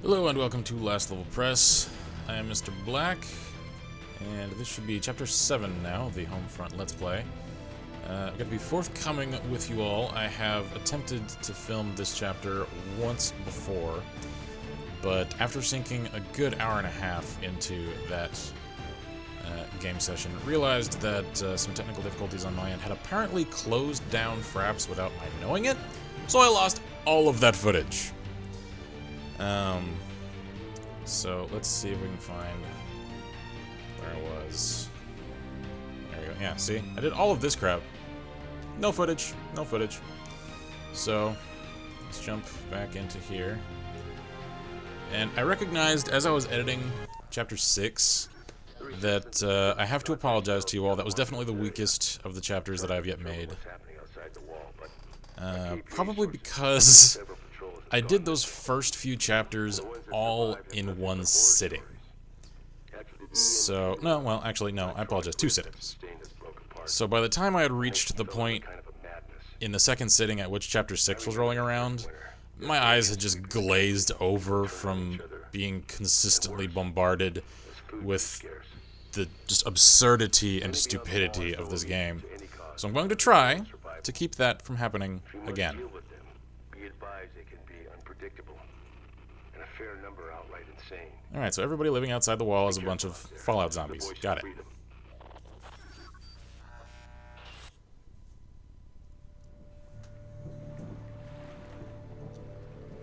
Hello and welcome to Last Level Press. I am Mr. Black, and this should be Chapter 7 now, the Homefront Let's Play. I'm going to be forthcoming with you all. I have attempted to film this chapter once before, but after sinking a good hour and a half into that game session, realized that some technical difficulties on my end had apparently closed down FRAPS without my knowing it, so I lost all of that footage. So let's see if we can find where I was. There we go. Yeah, see? I did all of this crap. No footage. No footage. So, let's jump back into here. And I recognized as I was editing Chapter 6 that I have to apologize to you all. That was definitely the weakest of the chapters that I've yet made. Probably because I did those first few chapters all in one sitting. So, no, well, actually, no, I apologize, 2 sittings. So by the time I had reached the point in the second sitting at which Chapter 6 was rolling around, my eyes had just glazed over from being consistently bombarded with the just absurdity and stupidity of this game. So I'm going to try to keep that from happening again. Alright, so everybody living outside the wall is a bunch of Fallout zombies. Got it.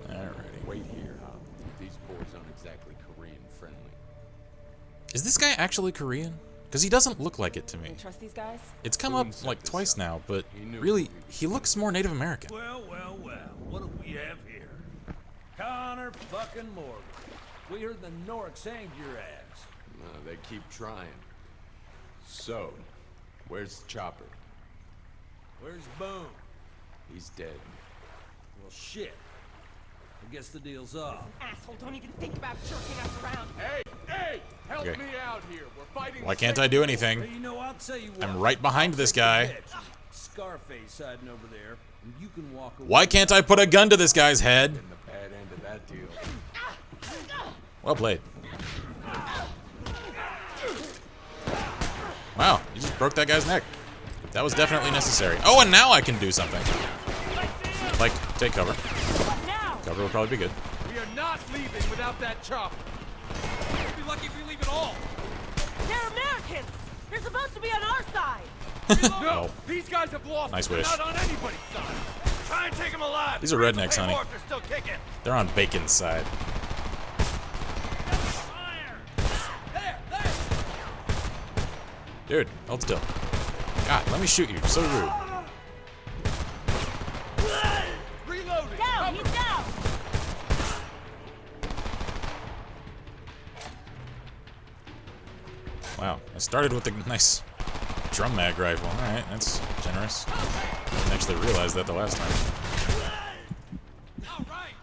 Alrighty. Wait here. These boys aren't exactly Korean friendly. Is this guy actually Korean? Because he doesn't look like it to me. Trust these guys? It's come up like twice now, but really, he looks more Native American. Well, what do we have here? Connor fucking Morgan. We heard the Nork saved your ass. They keep trying. So, where's the chopper? Where's Boone? He's dead. Well, shit. I guess the deal's off. Asshole, don't even think about jerking us around. Hey! Help Okay. me out here. We're fighting. Why can't I do anything? Hey, you know, I'll tell you what. I'm right behind this guy. Scarface hiding over there, and you can walk away. Why can't I put a gun to this guy's head? In the bad end of that deal. Well played. Wow, you just broke that guy's neck. That was definitely necessary. Oh, and now I can do something. Like, take cover. Cover will probably be good. We are not leaving without that chopper. We'll be lucky if we leave at all. They're Americans! They're supposed to be on our side! No, these guys have lost. Nice They're wish. not on anybody's side. Try and take him alive. These are rednecks, honey. They're still kicking. They're on Bacon's side. Fire. There. Dude, hold still. God, let me shoot you. So rude. Reloading. Down! He's down! Wow, I started with a nice drum mag rifle. Alright, that's generous. Didn't actually realize that the last time. All right.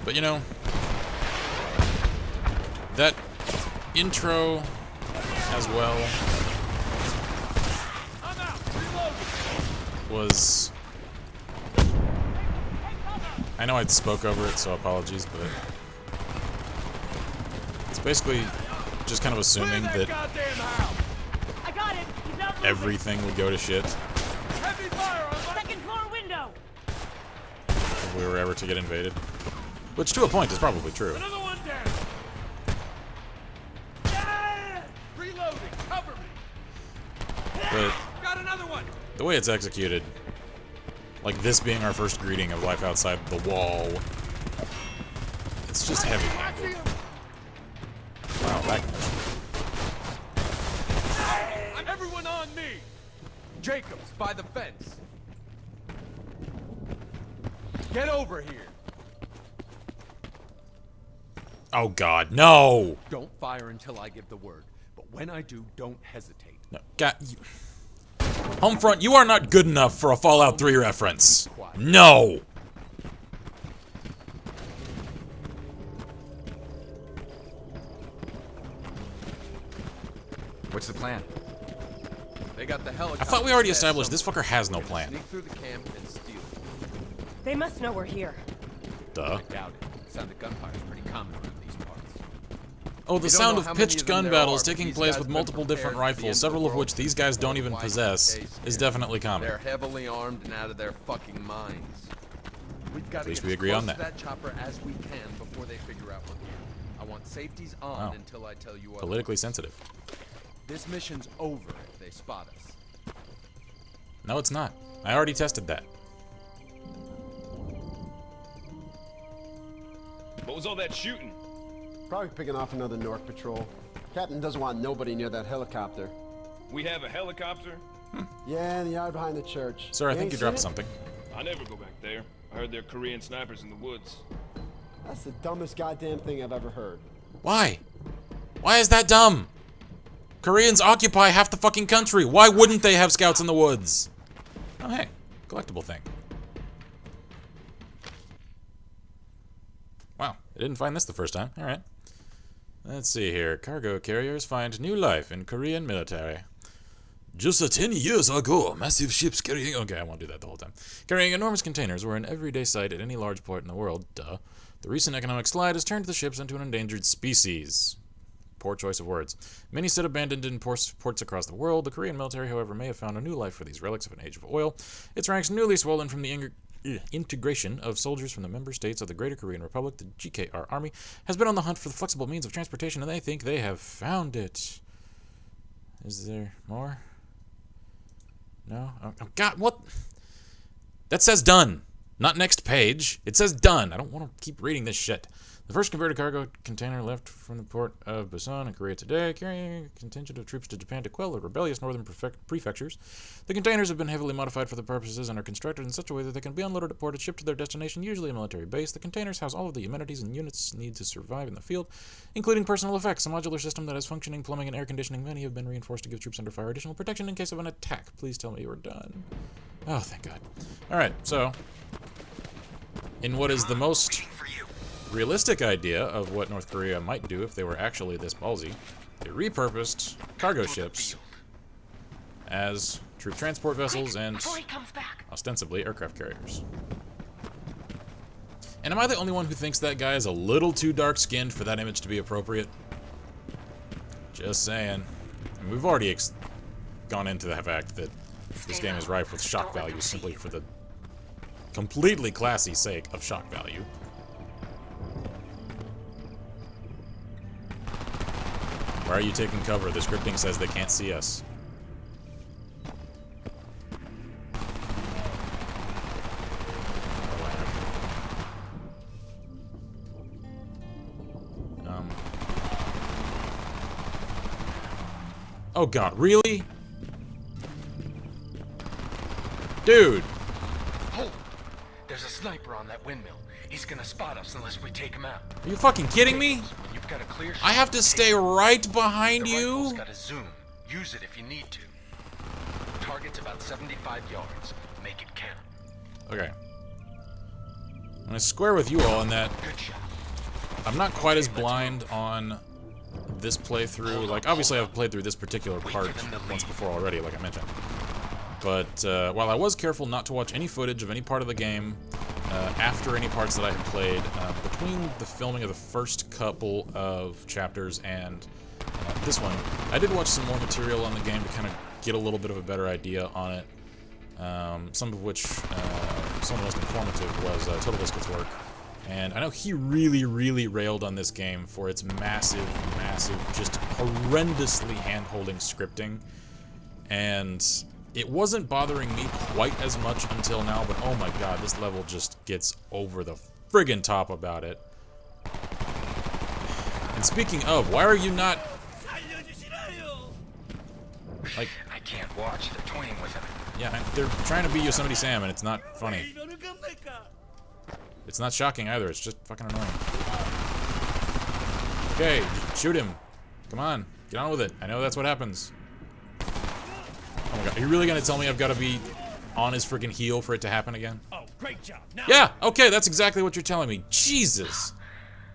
But you know, that intro as well I'm out. Reloading. was... I know I spoke over it, so apologies, but it's basically just kind of assuming that Goddamn house. I got it! He's not moving! everything would go to shit Heavy fire on my... Second floor window! if we were ever to get invaded. Which, to a point, is probably true. Another one down. Yeah! Reloading. Cover me. But Got another one. the way it's executed, like this being our first greeting of life outside the wall, it's just heavy-handed. Wow, that... Everyone on me. Jacobs by the fence. Get over here. Oh god, no! Don't fire until I give the word. But when I do, don't hesitate. No, God, Homefront, you are not good enough for a Fallout 3 reference. No! What's the plan? They got the I helicopter. thought we already set established somewhere. this fucker has no We're gonna plan. Sneak through the camp and steal it. They must know we're here. Duh. I doubt it. The sound of gunfire is pretty common around these parts. Oh, the We don't sound know of how many pitched of them gun there battles are, but taking these place guys with have been multiple different prepared for the end rifles, of the several of world which these guys don't even why possess, case is here. definitely common. They're heavily armed and out of their fucking minds. We've got At to least get we as agree close on to that. that chopper as we can before they figure out we're here. I want safeties on Wow. until I tell you otherwise. Politically sensitive. This mission's over if they spot us. No, it's not. I already tested that. What was all that shooting? Probably picking off another Nork patrol. Captain doesn't want nobody near that helicopter. We have a helicopter? Yeah, in the yard behind the church. Sir, I think ain't you seen dropped it? something. I never go back there. I heard there are Korean snipers in the woods. That's the dumbest goddamn thing I've ever heard. Why? Why is that dumb? Koreans occupy half the fucking country. Why wouldn't they have scouts in the woods? Oh, hey. Collectible thing. Wow. I didn't find this the first time. Alright. Let's see here. Cargo carriers find new life in Korean military. Just 10 years ago, massive ships carrying... Okay, I won't do that the whole time. Carrying enormous containers were an everyday sight at any large port in the world. Duh. The recent economic slide has turned the ships into an endangered species. Poor choice of words. Many sit abandoned in ports across the world. The Korean military, however, may have found a new life for these relics of an age of oil. Its ranks newly swollen from the integration of soldiers from the member states of the Greater Korean Republic, the GKR Army, has been on the hunt for the flexible means of transportation, and they think they have found it. Is there more? No? Oh, God, what? That says done. Not next page. It says done. I don't want to keep reading this shit. The first converted cargo container left from the port of Busan in Korea today, carrying a contingent of troops to Japan to quell the rebellious northern prefectures. The containers have been heavily modified for the purposes and are constructed in such a way that they can be unloaded at port and shipped to their destination, usually a military base. The containers house all of the amenities and units need to survive in the field, including personal effects, a modular system that has functioning plumbing and air conditioning. Many have been reinforced to give troops under fire additional protection in case of an attack. Please tell me you are done. Oh, thank God. Alright, so... in what is the most realistic idea of what North Korea might do if they were actually this ballsy, they repurposed cargo ships as troop transport vessels and ostensibly aircraft carriers. And am I the only one who thinks that guy is a little too dark-skinned for that image to be appropriate? Just saying. And we've already gone into the fact that this game is rife with shock value simply for the completely classy sake of shock value. Why are you taking cover? The scripting says they can't see us. Oh God, really? Dude! Hold! There's a sniper on that windmill. He's gonna spot us unless we take him out. Are you fucking kidding me? When you've got a clear shot, I have to stay right behind the you? rifle's got a zoom. Use it if you need to. Target's about 75 yards. Make it count. Okay. I'm gonna square with you all in that Good shot. I'm not quite as blind on this playthrough. Like, obviously I've played through this particular part once before already, like I mentioned. But while I was careful not to watch any footage of any part of the game after any parts that I had played, between the filming of the first couple of chapters and this one, I did watch some more material on the game to kind of get a little bit of a better idea on it. Some of which, some of the most informative was Total Biscuit's work. And I know he really, really railed on this game for its massive, just horrendously hand-holding scripting. And it wasn't bothering me quite as much until now, but oh my God, this level just gets over the friggin' top about it. And speaking of, why are you not... Like... I can't watch. They're toying with him. Yeah, they're trying to be Yosemite Sam, and it's not funny. It's not shocking either, it's just fucking annoying. Okay, shoot him. Come on, get on with it. I know that's what happens. Oh my God, are you really gonna tell me I've gotta be on his freaking heel for it to happen again? Oh, great job. Now Yeah, okay, that's exactly what you're telling me. Jesus.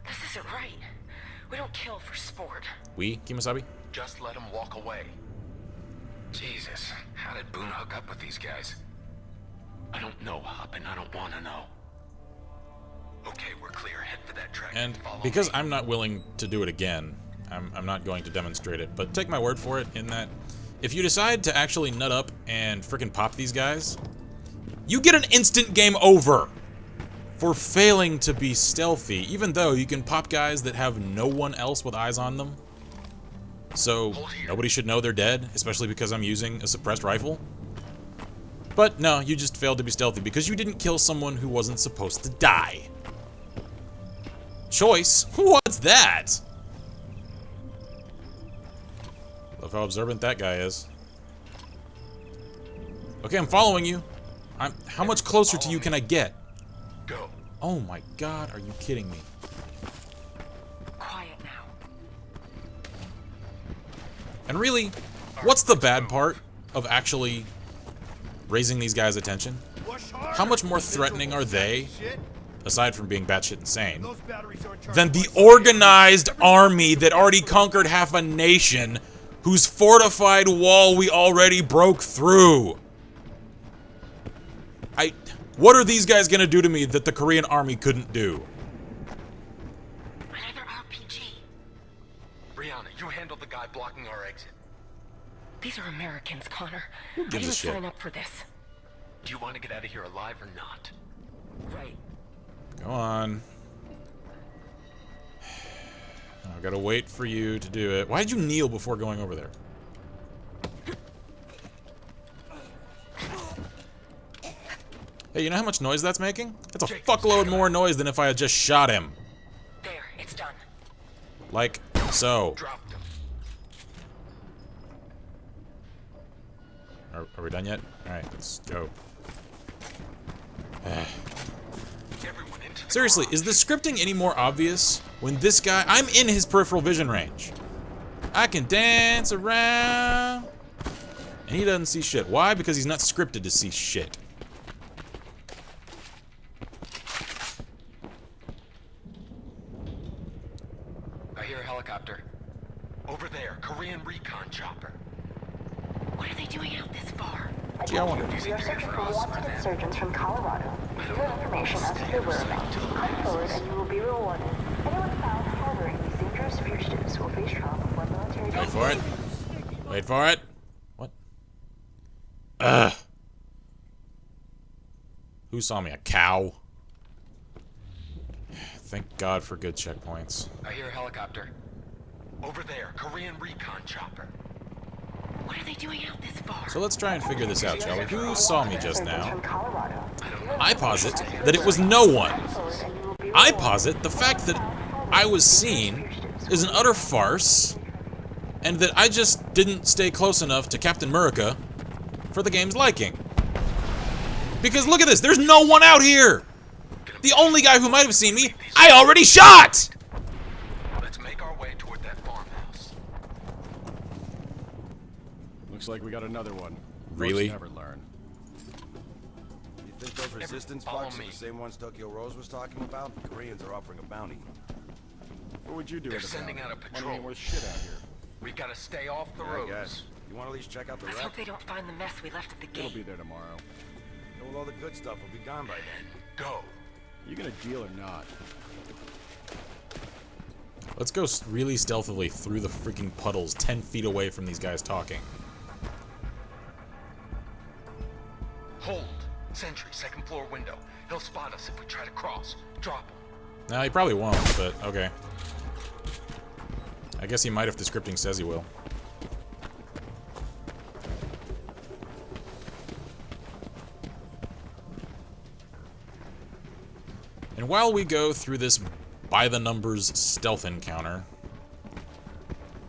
This isn't right. We don't kill for sport. We, Kimasabi? Just let him walk away. Jesus, how did Boone hook up with these guys? I don't know, Hop, and I don't want to know. Okay, we're clear. Head for that track. And Follow because me. I'm not willing to do it again, I'm not going to demonstrate it, but take my word for it in that if you decide to actually nut up and frickin' pop these guys, you get an instant game over for failing to be stealthy, even though you can pop guys that have no one else with eyes on them. So nobody should know they're dead, especially because I'm using a suppressed rifle. But no, you just failed to be stealthy because you didn't kill someone who wasn't supposed to die. Choice? What's that? Love how observant that guy is. Okay, I'm following you. How much closer to you can I get? Go. Oh my god, are you kidding me? Quiet now. And really, what's the bad part of actually raising these guys' attention? How much more threatening are they, aside from being batshit insane, than the organized army that already conquered half a nation, whose fortified wall we already broke through? What are these guys gonna do to me that the Korean army couldn't do? Another RPG. Brianna, you handle the guy blocking our exit. These are Americans, Connor. Who I gives a didn't shit? sign up for this. Do you want to get out of here alive or not? Right. Go on. I gotta wait for you to do it. Why did you kneel before going over there? Hey, you know how much noise that's making? That's a fuckload more noise than if I had just shot him. There, it's done. Like so. Dropped him. Are we done yet? Alright, let's go. Everyone into the Seriously, is the scripting any more obvious when this guy... I'm in his peripheral vision range. I can dance around. And he doesn't see shit. Why? Because he's not scripted to see shit. I hear a helicopter. Over there, Korean recon chopper. What are they doing out this far? Gee, I wonder. Do you We are think they're searching for for us or wanted them? insurgents from Colorado. Give your information as to their whereabouts. Come forward and you will be rewarded. Anyone found harboring these dangerous fugitives will face trial before military Wait for it. Wait for it. What? Ugh. Who saw me? A cow? Thank God for good checkpoints. I hear a helicopter. Over there, Korean recon chopper. What are they doing out this far? So let's try and figure this out, shall we? Who saw me just insurgents now? from Colorado. I posit that it was no one. I posit the fact that I was seen is an utter farce, and that I just didn't stay close enough to Captain America for the game's liking. Because look at this, there's no one out here! The only guy who might have seen me, I already shot! Let's make our way toward that farmhouse. Looks like we got another one. Really? Folks never learn. You think those resistance follow bugs are me. the same ones Tokyo Rose was talking about? The Koreans are offering a bounty. What would you do They're with a sending bounty? out a Money patrol. ain't worth shit out here. We gotta stay off the Yeah, I roads. guess. You want to at least check out the Let's rep? hope they don't find the mess we left at the It'll gate. be there tomorrow. Well, all the good stuff will be gone by then. Go. You gonna deal or not? Let's go really stealthily through the freaking puddles 10 feet away from these guys talking. Hold. Sentry, second floor window. He'll spot us if we try to cross. Drop him. Now he probably won't, but okay. I guess he might if the scripting says he will. And while we go through this by-the-numbers stealth encounter,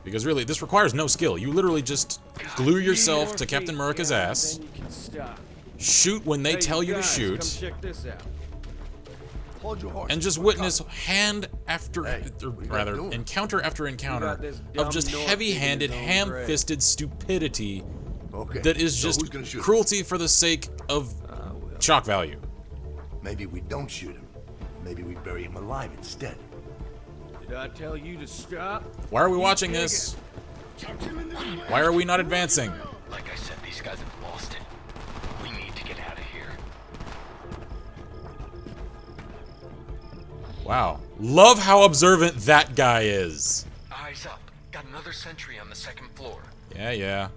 because really, this requires no skill. You literally just glue yourself to Captain America's ass, Then you can stop. shoot when they tell you to Guys, shoot, Come check this out. Hold your horse. and just witness hand after, Hey, or what you rather, doing? encounter after encounter got this of dumb just North heavy-handed, digging his own grave. ham-fisted stupidity Okay. that is so just who's gonna shoot him? cruelty for the sake of shock value. Maybe we don't shoot him. Maybe we bury him alive instead. Did I tell you to stop? Why are we watching this? Why are we not advancing? Like I said, these guys have lost it. We need to get out of here. Wow. Love how observant that guy is. Eyes up. Got another sentry on the second floor. Yeah.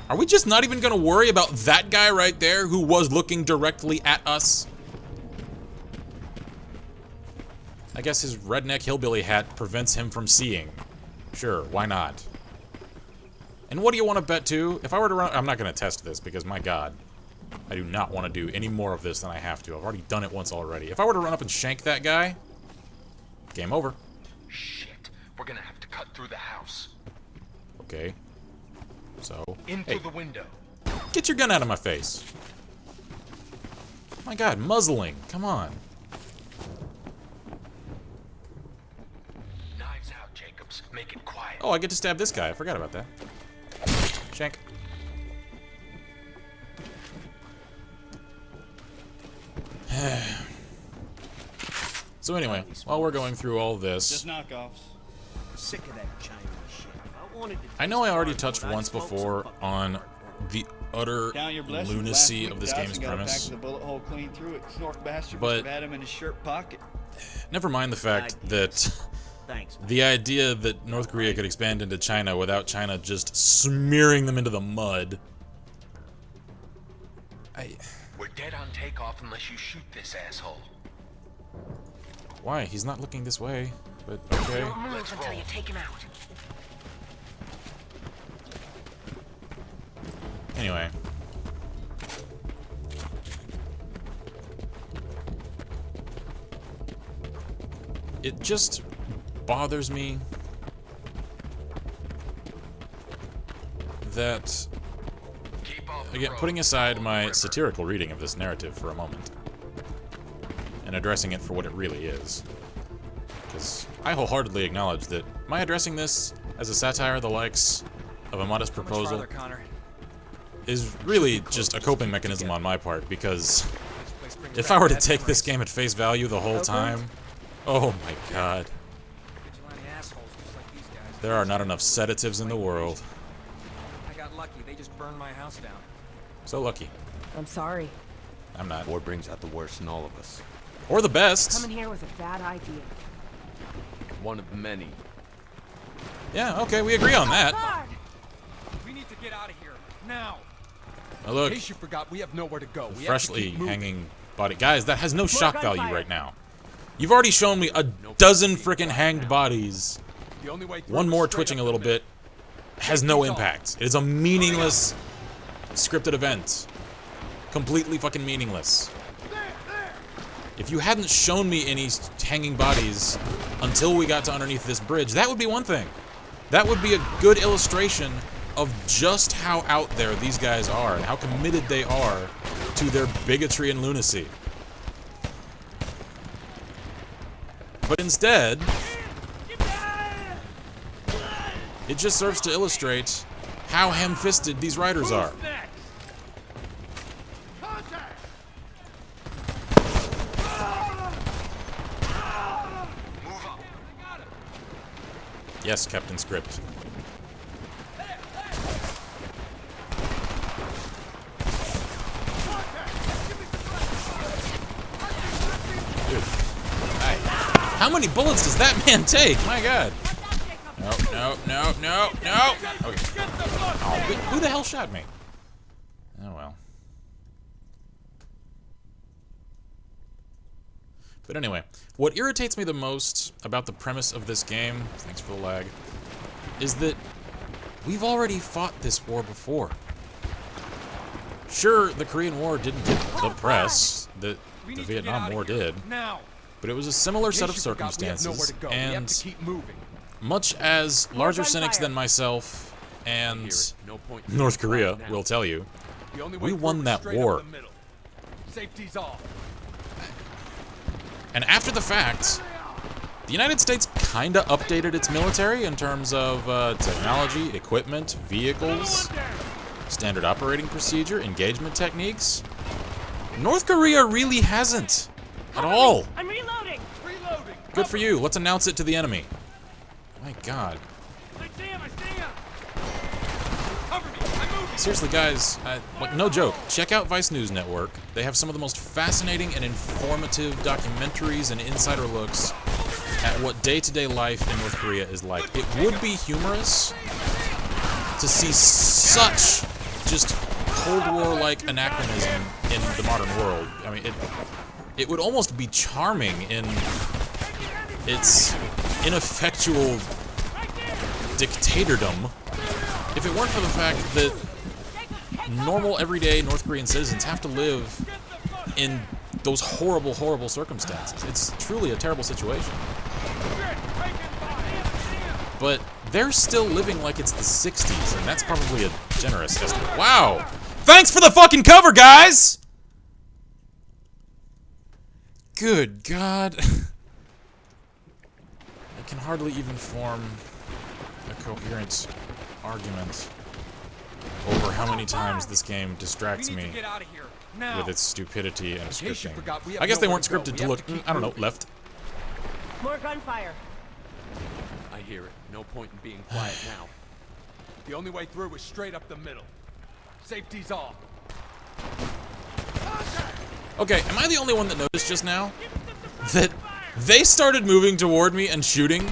Are we just not even gonna worry about that guy right there who was looking directly at us? I guess his redneck hillbilly hat prevents him from seeing. Sure, why not? And what do you want to bet to? If I were to run... I'm not going to test this because, my god, I do not want to do any more of this than I have to. I've already done it once already. If I were to run up and shank that guy, game over. Shit. We're gonna have to cut through the house. Okay. So... Into hey, the window. get your gun out of my face. My god, muzzling. Come on. Knives out, Jacobs. Make it quiet. Oh, I get to stab this guy. I forgot about that. Shank. So anyway, while we're going through all this... Just knockoffs. Sick of that Chinese shit. I know I already touched once before on the utter Count your blessings. lunacy Last of week, this game's Dawson got a premise. pack with a bullet hole clean through it. Snort bastard But- must have had him in his shirt pocket. Never mind the fact that Thanks. the idea that North Korea could expand into China without China just smearing them into the mud. We're dead on takeoff unless you shoot this asshole. Why? He's not looking this way. But okay. Don't move until you take him out. Anyway. It just bothers me that, again, putting aside my satirical reading of this narrative for a moment and addressing it for what it really is, because I wholeheartedly acknowledge that my addressing this as a satire of the likes of A Modest Proposal is really just a coping mechanism on my part, because if I were to take this game at face value the whole time, oh my god, there are not enough sedatives in the world. I got lucky. They just burned my house down. So lucky. I'm sorry. I'm not. War brings out the worst in all of us. Or the best. Coming here was a bad idea. One of many. Yeah, okay, we agree on that. We need to get out of here now. Now look, In case you forgot, we have nowhere to go. We have to freshly keep moving. hanging body. Guys, that has no shock value right now. You've already shown me a dozen freaking hanged bodies. The only way through One is more straight twitching a up little the middle. bit has no impact. It is a meaningless scripted event. Completely fucking meaningless. If you hadn't shown me any hanging bodies until we got to underneath this bridge, that would be one thing. That would be a good illustration of just how out there these guys are and how committed they are to their bigotry and lunacy. But instead, it just serves to illustrate how ham-fisted these riders are. Yes, Captain Script. Dude. Hey. How many bullets does that man take? My god. No. Okay. Oh, who the hell shot me? Oh well. But anyway, what irritates me the most about the premise of this game, thanks for the lag, is that we've already fought this war before. Sure, the Korean War didn't get the press that the Vietnam War did, but it was a similar set of circumstances, and much as larger cynics than myself and North Korea will tell you, we won that war. Safety's off. And after the fact, the United States kinda updated its military in terms of technology, equipment, vehicles, standard operating procedure, engagement techniques. North Korea really hasn't. At all. I'm reloading. Good for you. Let's announce it to the enemy. My god. Seriously, guys, like, no joke. Check out Vice News Network. They have some of the most fascinating and informative documentaries and insider looks at what day-to-day life in North Korea is like. It would be humorous to see such just Cold War-like anachronism in the modern world. I mean, it would almost be charming in its ineffectual dictatordom if it weren't for the fact that normal, everyday North Korean citizens have to live in those horrible, horrible circumstances. It's truly a terrible situation. But they're still living like it's the 60s, and that's probably a generous estimate. Wow! Thanks for the fucking cover, guys! Good God. I can hardly even form a coherent argument over how many times this game distracts me with its stupidity and scripting. I guess they weren't scripted to look, I don't know, left. More gunfire. I hear it. No point in being quiet now. The only way through is straight up the middle. Safety's off. Okay, am I the only one that noticed just now that they started moving toward me and shooting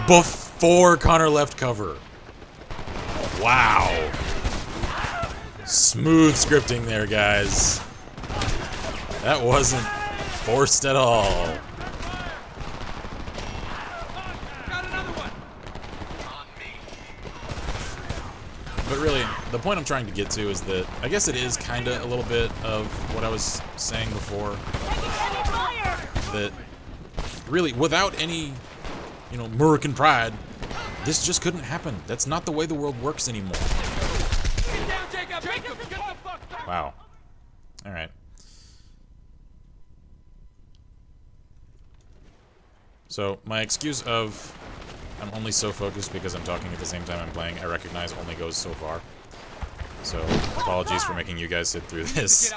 before Connor left cover? Wow. Smooth scripting there, guys. That wasn't forced at all. But really, the point I'm trying to get to is that I guess it is kind of a little bit of what I was saying before. That really, without any, American pride, this just couldn't happen. That's not the way the world works anymore. Wow. All right. So my excuse of I'm only so focused because I'm talking at the same time I'm playing, I recognize only goes so far. So apologies for making you guys sit through this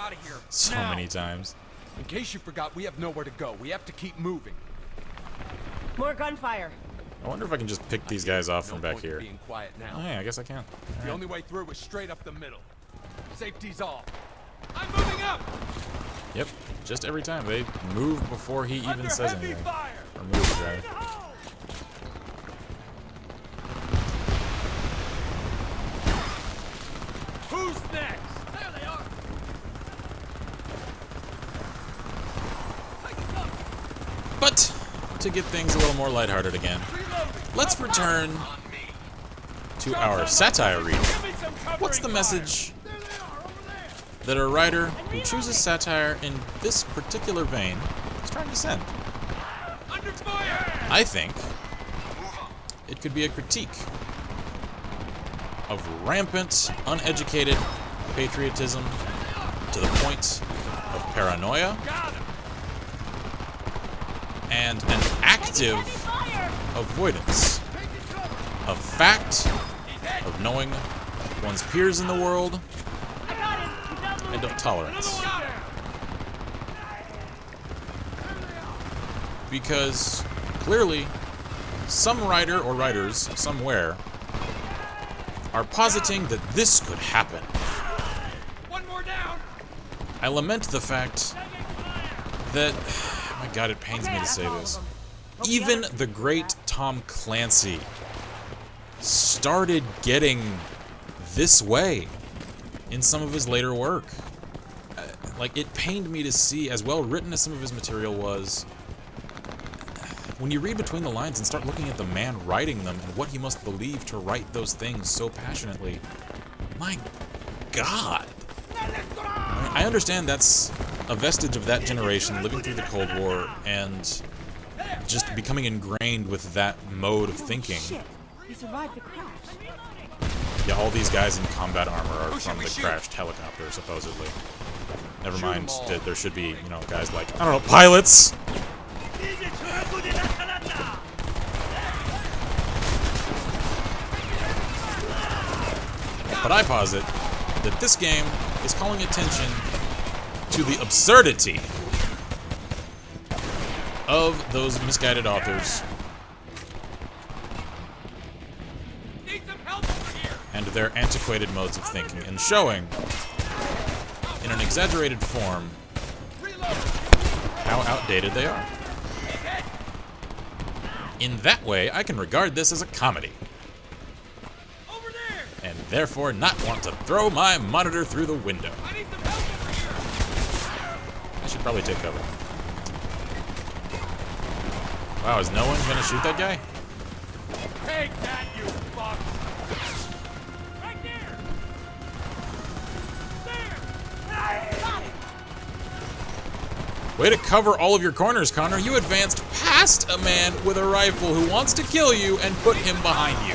so many times. In case you forgot, we have nowhere to go. We have to keep moving. More gunfire. I wonder if I can just pick these guys off from back here. Being quiet now. Oh yeah, I guess I can. The only way through is straight up the middle. Safety's off. I'm moving up. Yep, just every time they move before he even says anything. Or moves, rather. Who's next? There they are. But to get things a little more lighthearted again, let's return to our satire reading. What's the message that a writer who chooses satire in this particular vein is trying to send? I think it could be a critique of rampant, uneducated patriotism to the point of paranoia and an active avoidance of fact, of knowing one's peers in the world, and of tolerance. Because clearly, some writer or writers somewhere are positing that this could happen. One more down. I lament the fact that, my God, it pains me to say this, even the great Tom Clancy started getting this way in some of his later work. Like, it pained me to see, as well written as some of his material was, when you read between the lines and start looking at the man writing them and what he must believe to write those things so passionately, my God. I understand that's a vestige of that generation living through the Cold War and just becoming ingrained with that mode of thinking. He survived the crash. Yeah, all these guys in combat armor are from the crashed helicopter, supposedly. Never mind that there should be, guys like, I don't know, pilots! But I posit that this game is calling attention to the absurdity of those misguided authors and their antiquated modes of thinking and showing, in an exaggerated form, how outdated they are. In that way, I can regard this as a comedy. And therefore not want to throw my monitor through the window. I should probably take cover. Wow, is no one gonna shoot that guy? Take that, you fuck! Right there! Way to cover all of your corners, Connor. You advanced past a man with a rifle who wants to kill you and put him behind you.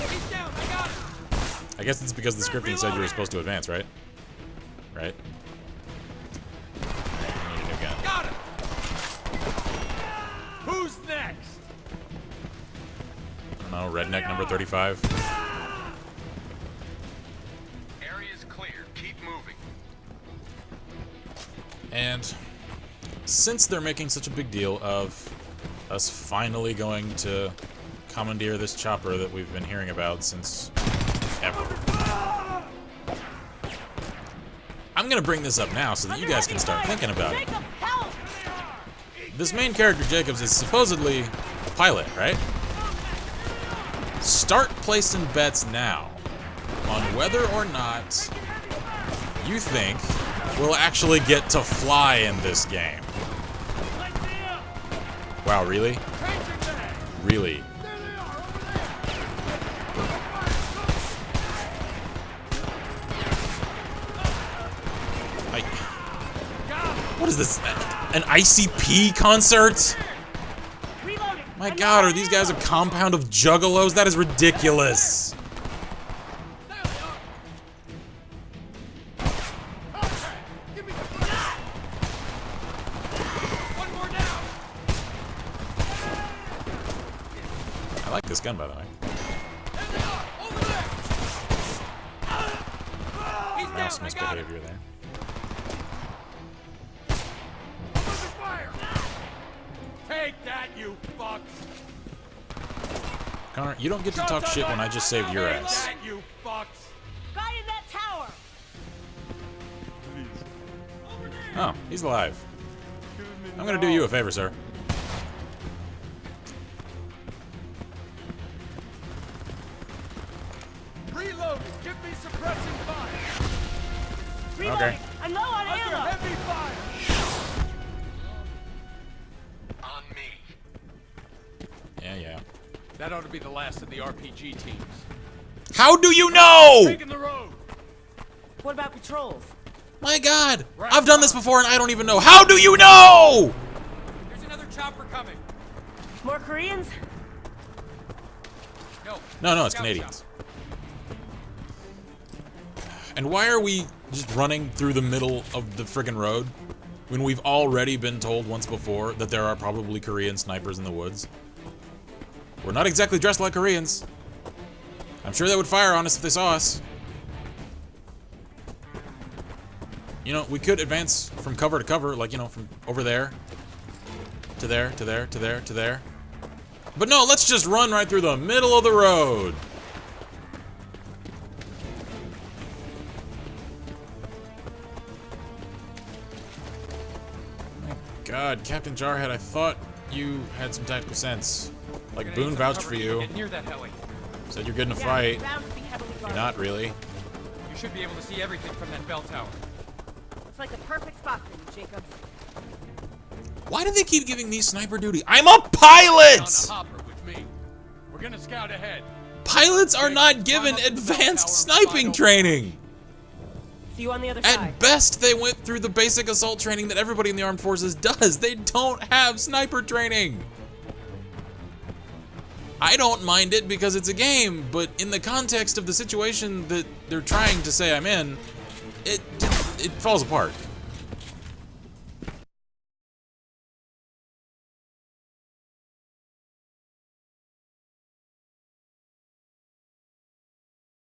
He's down. I got him. I guess it's because the scripting said you were supposed to advance, right? Right? I need a new gun. Got him! Who's next? I don't know, redneck number 35. Area's clear. Keep moving. And since they're making such a big deal of us finally going to commandeer this chopper that we've been hearing about since ever, I'm gonna bring this up now so that you guys can start thinking about it. This main character, Jacobs, is supposedly a pilot, right? Start placing bets now on whether or not you think we'll actually get to fly in this game. Wow, really? Really? What is this? An ICP concert? My God, are these guys a compound of juggalos? That is ridiculous. I like this gun, by the way. Mouse misbehavior there. Take that, you fucks! Connor, you don't get to talk shit when I just saved your ass. Take that, you fucks! Guy in that tower! Oh, he's alive. I'm gonna do you a favor, sir. Reload! Give me suppressing fire! Reloading. Okay. I'm low on Under ammo! heavy fire! On me. Yeah. That ought to be the last of the RPG teams. How do you know? Taking the road! What about patrols? My God, I've done this before and I don't even know. How do you know? There's another chopper coming. More Koreans? No, it's Scout Canadians. And why are we just running through the middle of the friggin' road when we've already been told once before that there are probably Korean snipers in the woods? We're not exactly dressed like Koreans. I'm sure they would fire on us if they saw us. You know, we could advance from cover to cover, like, you know, from over there to there, to there, to there, to there. But no, let's just run right through the middle of the road. My God, Captain Jarhead, I thought you had some tactical sense. Like, Boone vouched for you. Get near that heli. Said you're good in a fight. Bound to be heavily You're guarded. not really. You should be able to see everything from that bell tower. It's like the perfect spot for you, Jacobs. Why do they keep giving me sniper duty? I'm a pilot! On a hopper with me. We're gonna scout ahead. Pilots are not given advanced sniping training. See you on the other side. At best, they went through the basic assault training that everybody in the armed forces does. They don't have sniper training. I don't mind it because it's a game, but in the context of the situation that they're trying to say I'm in, it falls apart.